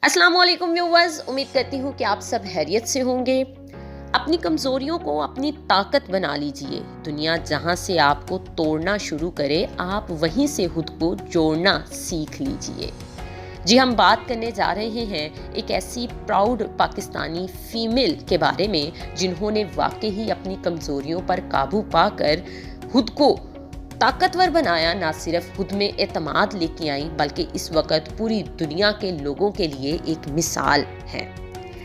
अस्सलाम वालेकुम व्यूवर्स, उम्मीद करती हूँ कि आप सब खैरियत से होंगे। अपनी कमज़ोरियों को अपनी ताकत बना लीजिए। दुनिया जहाँ से आपको तोड़ना शुरू करे, आप वहीं से खुद को जोड़ना सीख लीजिए। जी, हम बात करने जा रहे हैं एक ऐसी प्राउड पाकिस्तानी फीमेल के बारे में जिन्होंने वाकई ही अपनी कमज़ोरियों पर काबू पाकर खुद को ताकतवर बनाया। ना सिर्फ खुद में एतमाद लेके आई, बल्कि इस वक्त पूरी दुनिया के लोगों के लिए एक मिसाल है।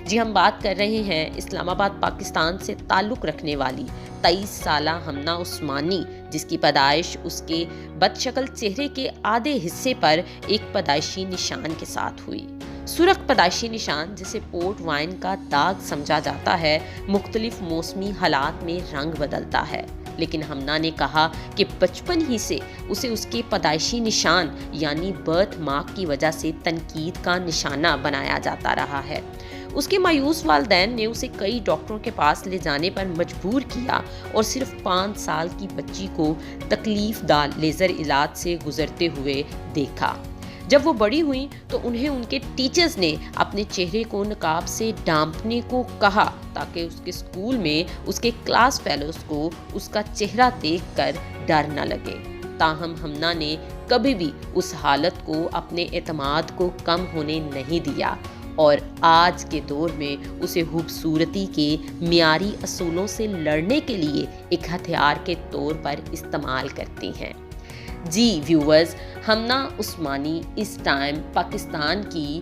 जी, हम बात कर रहे हैं इस्लामाबाद पाकिस्तान से ताल्लुक़ रखने वाली 23 साला हमना उस्मानी, जिसकी पैदाइश उसके बदशक्ल चेहरे के आधे हिस्से पर एक पैदाइशी निशान के साथ हुई। सुर्ख पैदाइशी निशान, जिसे पोर्ट वाइन का दाग समझा जाता है, मुख्तलिफ मौसमी हालात में रंग बदलता है। लेकिन हमना ने कहा कि बचपन ही से उसे उसके पैदाइशी निशान यानी बर्थ मार्क की वजह से तनकीद का निशाना बनाया जाता रहा है। उसके मायूस वालिदैन ने उसे कई डॉक्टरों के पास ले जाने पर मजबूर किया और सिर्फ 5 साल की बच्ची को तकलीफदार लेज़र इलाज से गुजरते हुए देखा। जब वो बड़ी हुई तो उन्हें उनके टीचर्स ने अपने चेहरे को नकाब से ढांपने को कहा, ताकि उसके स्कूल में उसके क्लास फेलोज को उसका चेहरा देखकर डर न लगे। ताहम हमना ने कभी भी उस हालत को अपने एतमाद को कम होने नहीं दिया और आज के दौर में उसे खूबसूरती के मियारी असूलों से लड़ने के लिए एक हथियार के तौर पर इस्तेमाल करती हैं। जी व्यूवर्स, हमना उस्मानी इस टाइम पाकिस्तान की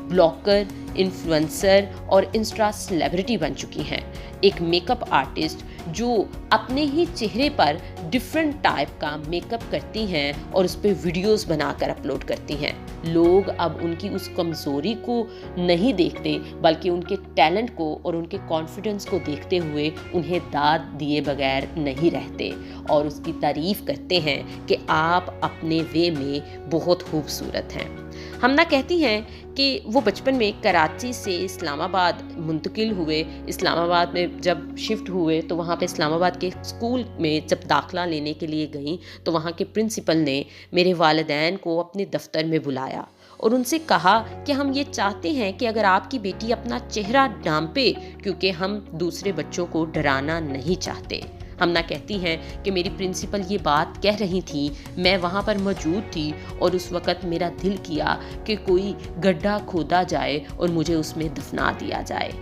ब्लॉगर, इन्फ्लुएंसर और इंस्टा सेलिब्रिटी बन चुकी हैं। एक मेकअप आर्टिस्ट जो अपने ही चेहरे पर डिफरेंट टाइप का मेकअप करती हैं और उस पर वीडियोस बनाकर अपलोड करती हैं। लोग अब उनकी उस कमज़ोरी को नहीं देखते, बल्कि उनके टैलेंट को और उनके कॉन्फिडेंस को देखते हुए उन्हें दाद दिए बगैर नहीं रहते और उसकी तारीफ़ करते हैं कि आप अपने वे में बहुत खूबसूरत हैं। हमना कहती हैं कि वो बचपन में कराची से इस्लामाबाद मुंतकिल हुए। इस्लामाबाद में जब शिफ्ट हुए तो वहाँ पे इस्लामाबाद के स्कूल में जब दाखिला लेने के लिए गई तो वहाँ के प्रिंसिपल ने मेरे वालिदैन को अपने दफ्तर में बुलाया और उनसे कहा कि हम ये चाहते हैं कि अगर आपकी बेटी अपना चेहरा ढांपे, क्योंकि हम दूसरे बच्चों को डराना नहीं चाहते। हमना कहती हैं कि मेरी प्रिंसिपल ये बात कह रही थी, मैं वहाँ पर मौजूद थी और उस वक़्त मेरा दिल किया कि कोई गड्ढा खोदा जाए और मुझे उसमें दफना दिया जाए।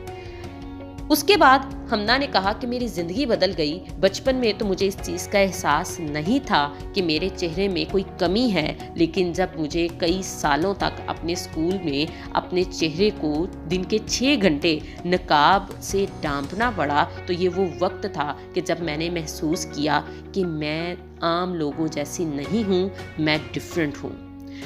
उसके बाद हमना ने कहा कि मेरी ज़िंदगी बदल गई। बचपन में तो मुझे इस चीज़ का एहसास नहीं था कि मेरे चेहरे में कोई कमी है, लेकिन जब मुझे कई सालों तक अपने स्कूल में अपने चेहरे को दिन के 6 घंटे नकाब से ढांपना पड़ा, तो ये वो वक्त था कि जब मैंने महसूस किया कि मैं आम लोगों जैसी नहीं हूँ, मैं डिफरेंट हूँ।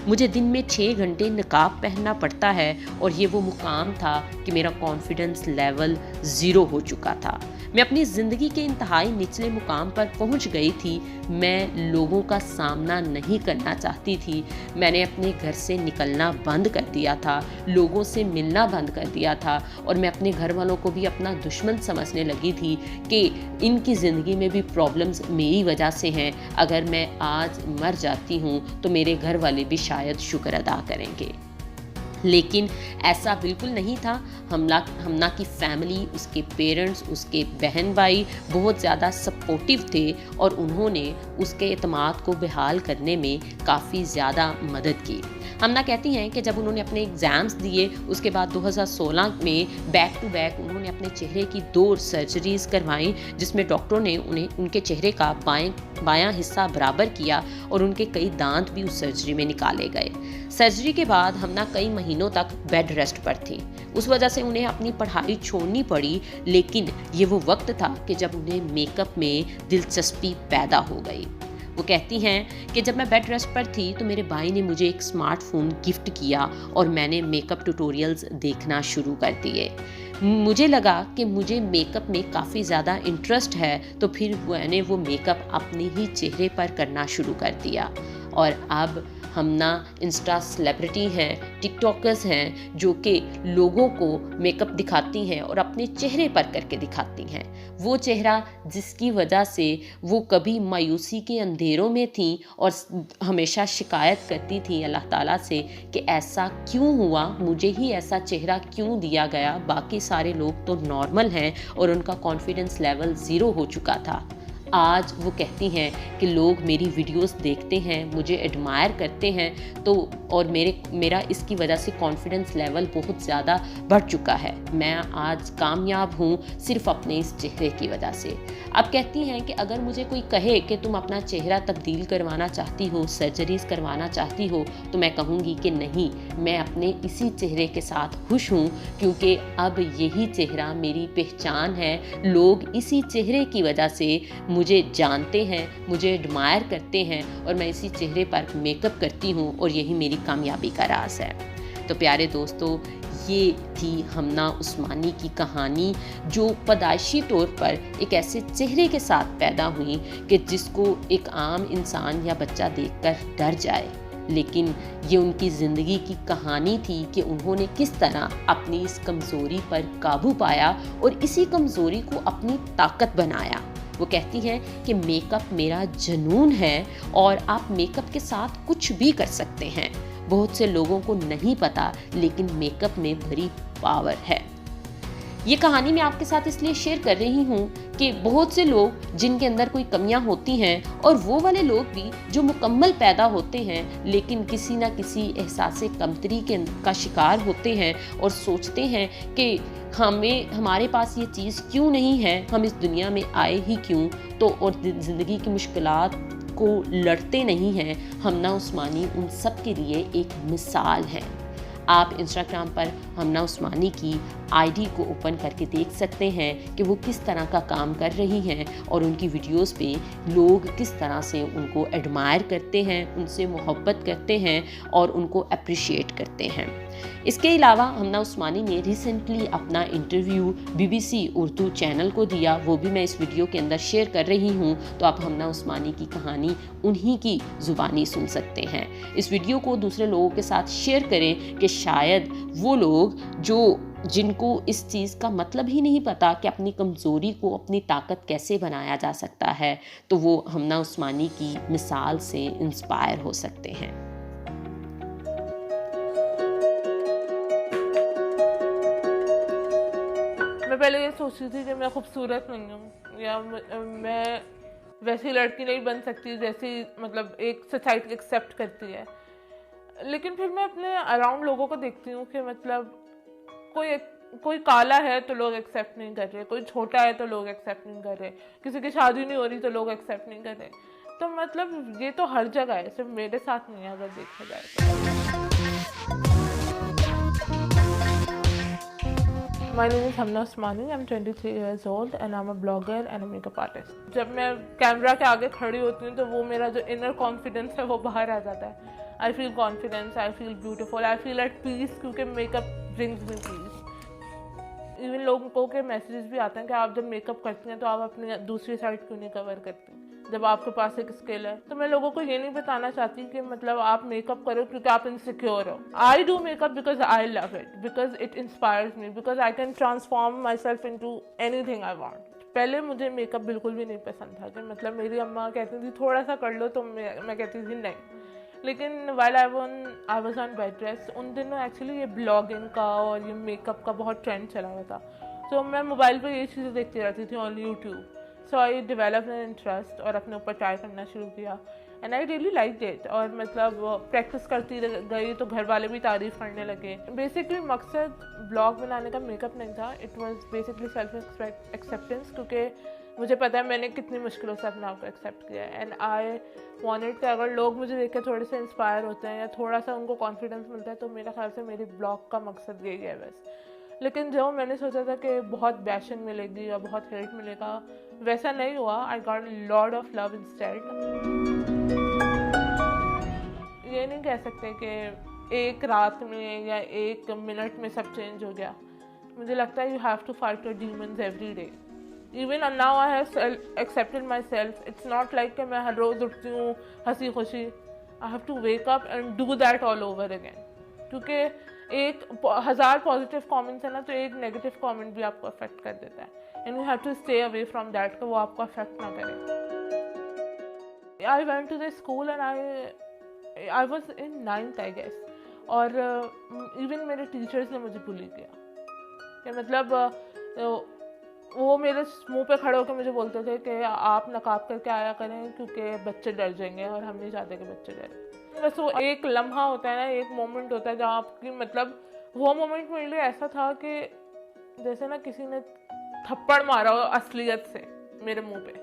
मुझे दिन में 6 घंटे नकाब पहनना पड़ता है और ये वो मुकाम था कि मेरा कॉन्फिडेंस लेवल 0 हो चुका था। मैं अपनी ज़िंदगी के इंतहाई निचले मुकाम पर पहुंच गई थी। मैं लोगों का सामना नहीं करना चाहती थी। मैंने अपने घर से निकलना बंद कर दिया था, लोगों से मिलना बंद कर दिया था और मैं अपने घर वालों को भी अपना दुश्मन समझने लगी थी कि इनकी ज़िंदगी में भी प्रॉब्लम्स मेरी वजह से हैं। अगर मैं आज मर जाती हूँ तो मेरे घर वाले भी शायद शुक्र अदा करेंगे। लेकिन ऐसा बिल्कुल नहीं था। हमना की फैमिली, उसके पेरेंट्स, उसके बहन भाई बहुत ज़्यादा सपोर्टिव थे और उन्होंने उसके एतमाद को बहाल करने में काफ़ी ज़्यादा मदद की। हमना कहती हैं कि जब उन्होंने अपने एग्ज़ाम्स दिए, उसके बाद 2016 में बैक टू बैक उन्होंने अपने चेहरे की 2 सर्जरीज़ करवाई, जिसमें डॉक्टरों ने उन्हें उनके चेहरे का बायां हिस्सा बराबर किया और उनके कई दांत भी उस सर्जरी में निकाले गए। सर्जरी के बाद हमना कई महीनों तक बेड रेस्ट पर थी। उस वजह से उन्हें अपनी पढ़ाई छोड़नी पड़ी, लेकिन ये वो वक्त था कि जब उन्हें मेकअप में दिलचस्पी पैदा हो गई। वो कहती हैं कि जब मैं बेड रेस्ट पर थी तो मेरे भाई ने मुझे एक स्मार्टफोन गिफ्ट किया और मैंने मेकअप ट्यूटोरियल्स देखना शुरू कर दिए। मुझे लगा कि मुझे मेकअप में काफ़ी ज़्यादा इंटरेस्ट है, तो फिर मैंने वो मेकअप अपने ही चेहरे पर करना शुरू कर दिया। और अब हम ना इंस्टा सेलिब्रिटी हैं, टिकटॉकर्स हैं जो कि लोगों को मेकअप दिखाती हैं और अपने चेहरे पर करके दिखाती हैं। वो चेहरा जिसकी वजह से वो कभी मायूसी के अंधेरों में थी और हमेशा शिकायत करती थी अल्लाह ताला से कि ऐसा क्यों हुआ, मुझे ही ऐसा चेहरा क्यों दिया गया, बाकी सारे लोग तो नॉर्मल हैं, और उनका कॉन्फिडेंस लेवल 0 हो चुका था। आज वो कहती हैं कि लोग मेरी वीडियोस देखते हैं, मुझे एडमायर करते हैं, तो और मेरा इसकी वजह से कॉन्फिडेंस लेवल बहुत ज़्यादा बढ़ चुका है। मैं आज कामयाब हूँ सिर्फ अपने इस चेहरे की वजह से। अब कहती हैं कि अगर मुझे कोई कहे कि तुम अपना चेहरा तब्दील करवाना चाहती हो, सर्जरीज करवाना चाहती हो, तो मैं कहूँगी कि नहीं, मैं अपने इसी चेहरे के साथ खुश हूँ, क्योंकि अब यही चेहरा मेरी पहचान है। लोग इसी चेहरे की वजह से मुझे जानते हैं, मुझे एडमायर करते हैं, और मैं इसी चेहरे पर मेकअप करती हूँ, और यही मेरी कामयाबी का राज है। तो प्यारे दोस्तों, ये थी हमना उस्मानी की कहानी, जो पैदाइशी तौर पर एक ऐसे चेहरे के साथ पैदा हुई कि जिसको एक आम इंसान या बच्चा देखकर डर जाए। लेकिन ये उनकी ज़िंदगी की कहानी थी कि उन्होंने किस तरह अपनी इस कमज़ोरी पर काबू पाया और इसी कमज़ोरी को अपनी ताकत बनाया। वो कहती हैं कि मेकअप मेरा जुनून है और आप मेकअप के साथ कुछ भी कर सकते हैं। बहुत से लोगों को नहीं पता, लेकिन मेकअप में बड़ी पावर है। ये कहानी मैं आपके साथ इसलिए शेयर कर रही हूँ कि बहुत से लोग जिनके अंदर कोई कमियां होती हैं, और वो वाले लोग भी जो मुकम्मल पैदा होते हैं लेकिन किसी ना किसी एहसास कमतरी का शिकार होते हैं और सोचते हैं कि हमारे पास ये चीज़ क्यों नहीं है, हम इस दुनिया में आए ही क्यों, तो और ज़िंदगी की मुश्किलात को लड़ते नहीं हैं। हमना उस्मानी उन सब के लिए एक मिसाल है। आप इंस्टाग्राम पर हमना उस्मानी की आईडी को ओपन करके देख सकते हैं कि वो किस तरह का काम कर रही हैं, और उनकी वीडियोस पे लोग किस तरह से उनको एडमायर करते हैं, उनसे मोहब्बत करते हैं और उनको अप्रिशिएट करते हैं। इसके अलावा हमना उस्मानी ने रिसेंटली अपना इंटरव्यू BBC उर्दू चैनल को दिया, वो भी मैं इस वीडियो के अंदर शेयर कर रही हूँ, तो आप हमना उस्मानी की कहानी उन्हीं की ज़ुबानी सुन सकते हैं। इस वीडियो को दूसरे लोगों के साथ शेयर करें कि शायद वो लोग जिनको इस चीज़ का मतलब ही नहीं पता कि अपनी कमज़ोरी को अपनी ताकत कैसे बनाया जा सकता है, तो वो हमना उस्मानी की मिसाल से इंस्पायर हो सकते हैं। मैं पहले ये सोचती थी कि मैं खूबसूरत नहीं हूँ, या मैं वैसी लड़की नहीं बन सकती जैसी मतलब एक सोसाइटी एक्सेप्ट करती है। लेकिन फिर मैं अपने अराउंड लोगों को देखती हूँ कि मतलब कोई काला है तो लोग एक्सेप्ट नहीं कर रहे, कोई छोटा है तो लोग एक्सेप्ट नहीं कर रहे, किसी की शादी नहीं हो रही तो लोग एक्सेप्ट नहीं कर रहे। तो मतलब ये तो हर जगह है, सिर्फ मेरे साथ नहीं है अगर देखा जाए तो। My name is Hamna Usmani. I'm 23 years old and I'm a blogger and a makeup artist. जब मैं कैमरा के आगे खड़ी होती हूँ तो वो मेरा जो इनर कॉन्फिडेंस है वो बाहर आ जाता है। I feel confidence, I feel beautiful, I feel at peace, क्योंकि makeup brings me peace. Even लोगों के मैसेजेस भी आते हैं कि आप जब मेकअप करती हैं तो आप अपनी दूसरी साइड क्यों नहीं कवर करती, जब आपके पास एक स्किल है। तो मैं लोगों को ये नहीं बताना चाहती कि मतलब आप मेकअप करो क्योंकि आप इनसिक्योर हो। I do makeup because I love it, because it inspires me, because I can transform myself into anything I want. पहले मुझे मेकअप बिल्कुल भी नहीं पसंद था, कि मतलब मेरी अम्मा कहती थी थोड़ा सा कर लो, तो मैं कहती थी नहीं। लेकिन while I was on bed rest, उन दिनों एक्चुअली ये ब्लॉगिंग का और ये मेकअप का बहुत ट्रेंड चला हुआ था। तो मैं मोबाइल पर ये चीज़ें देखती रहती थी on YouTube. So I develop an interest और अपने ऊपर ट्राई करना शुरू किया, and I really like it. और मतलब प्रैक्टिस करती गई तो घर वाले भी तारीफ़ करने लगे। बेसिकली मकसद ब्लॉग बनाने का मेकअप नहीं था, it was basically self acceptance, क्योंकि मुझे पता है मैंने कितनी मुश्किलों से अपने आप को एक्सेप्ट किया है। एंड आई वांटेड कि अगर लोग मुझे देख के थोड़े से इंस्पायर होते हैं या थोड़ा सा उनको कॉन्फिडेंस मिलता है, तो मेरा ख्याल से मेरी ब्लॉग का मकसद यही है बस। लेकिन जो मैंने सोचा था कि बहुत बैशन मिलेगी या बहुत हेट मिलेगा, वैसा नहीं हुआ। I got lot of love instead. ये नहीं कह सकते कि एक रात में या एक मिनट में सब चेंज हो गया। मुझे लगता है you have to fight your demons every day. Even now I have accepted myself. It's not like कि मैं हर रोज़ उठती हूँ हंसी खुशी। I have to wake up and do that all over again, क्योंकि एक 1000 पॉजिटिव कमेंट्स है ना, तो एक नेगेटिव कमेंट भी आपको अफेक्ट कर देता है, and you have to stay away from that, कि वो आपको अफेक्ट ना करे। I went to the school and I was in 9th I guess, और इवन मेरे टीचर्स ने मुझे बुली किया, कि मतलब वो मेरे मुंह पे खड़े होकर मुझे बोलते थे कि आप नकाब करके आया करें क्योंकि बच्चे डर जाएंगे, और हम नहीं चाहते कि बच्चे डरें। बस वो एक लम्हा होता है ना, एक मोमेंट होता है जहाँ आपकी मतलब वो मोमेंट मेरे लिए ऐसा था कि जैसे ना किसी ने थप्पड़ मारा हो असलियत से मेरे मुंह पे,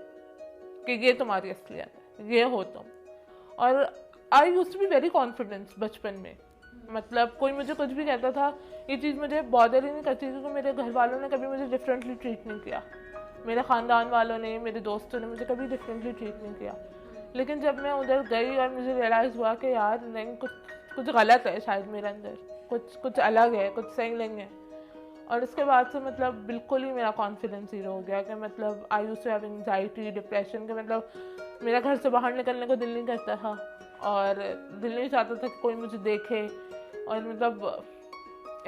कि ये तुम्हारी असलियत है, ये हो तुम। और I used to be very confidence बचपन में, मतलब कोई मुझे कुछ भी कहता था, ये चीज़ मुझे बॉदर ही नहीं करती, क्योंकि मेरे घर वालों ने कभी मुझे डिफरेंटली ट्रीट नहीं किया, मेरे ख़ानदान वालों ने, मेरे दोस्तों ने मुझे कभी डिफरेंटली ट्रीट नहीं किया। लेकिन जब मैं उधर गई और मुझे रियलाइज़ हुआ कि यार नहीं, कुछ गलत है शायद मेरे अंदर, कुछ अलग है, कुछ सही नहीं है, और उसके बाद से मतलब बिल्कुल ही मेरा कॉन्फिडेंस ज़ीरो हो गया, कि मतलब I used to have anxiety, depression, के मतलब मेरा घर से बाहर निकलने को दिल नहीं करता था, और दिल नहीं चाहता था कि कोई मुझे देखे, और मतलब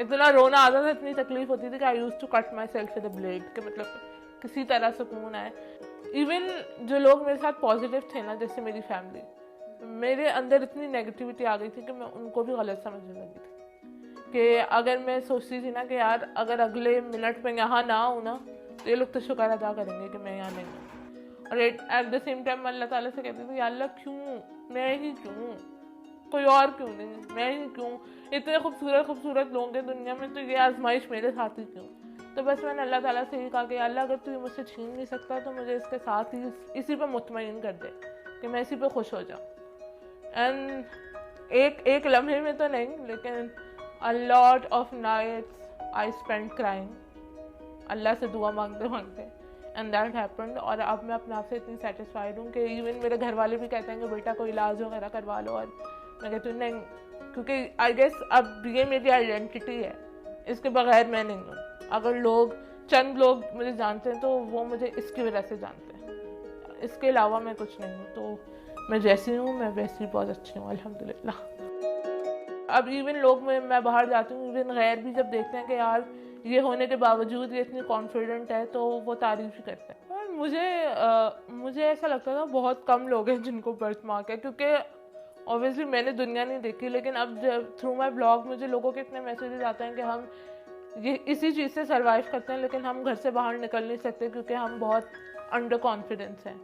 इतना रोना आता था, इतनी तकलीफ होती थी कि I used to cut myself with a blade, कि मतलब किसी तरह सुकून आए। इवन जो लोग मेरे साथ पॉजिटिव थे ना, जैसे मेरी फैमिली, मेरे अंदर इतनी नेगेटिविटी आ गई थी कि मैं उनको भी गलत समझने लगी थी, कि अगर मैं सोचती थी ना कि यार अगर अगले मिनट में यहाँ ना हूँ ना, तो ये लोग तो शुक्र अदा करेंगे कि मैं यहाँ नहीं हूँ, और एट द सेम टाइम अल्लाह ताला से कहती थी, अल्लाह क्यों, मैं ही क्यों, कोई और क्यों नहीं, मैं ही क्यों, इतने खूबसूरत लोग हैं दुनिया में, तो ये आजमाइश मेरे साथ ही क्यों। तो बस मैंने अल्लाह ताला से ही कहा कि अल्लाह अगर तू मुझसे छीन नहीं सकता तो मुझे इसके साथ ही इसी पे मुतमईन कर दे, कि मैं इसी पे खुश हो जाऊँ। एंड एक लम्हे में तो नहीं, लेकिन a lot of nights I spend crying, Allah से दुआ मांगते मांगते, एंड दैट हैपेंड। और अब मैं अपने आप से इतनी सेटिस्फाइड हूँ कि इवन मेरे घर वाले भी कहते हैं कि बेटा कोई इलाज वगैरह करवा लो, और मैं कहती हूँ नहीं, क्योंकि आई गेस अब ये मेरी आइडेंटिटी है, इसके बगैर मैं नहीं हूँ। अगर चंद लोग मुझे जानते हैं तो वो मुझे इसकी वजह से जानते हैं, इसके अलावा मैं कुछ नहीं हूँ। तो मैं जैसी हूँ मैं वैसी बहुत अच्छी हूँ अल्हम्दुलिल्लाह। अब इवन लोग मैं बाहर जाती हूँ, इवन गैर भी जब देखते हैं कि यार ये होने के बावजूद ये इतनी कॉन्फिडेंट है, तो वो तारीफ ही करते हैं। और मुझे ऐसा लगता था बहुत कम लोग हैं जिनको बर्थ मार्क है, क्योंकि ऑब्वियसली मैंने दुनिया नहीं देखी, लेकिन अब जब थ्रू माई ब्लॉग मुझे लोगों के इतने मैसेजेस आते हैं कि हम ये इसी चीज़ से सर्वाइव करते हैं, लेकिन हम घर से बाहर निकल नहीं सकते क्योंकि हम बहुत अंडर कॉन्फिडेंस हैं।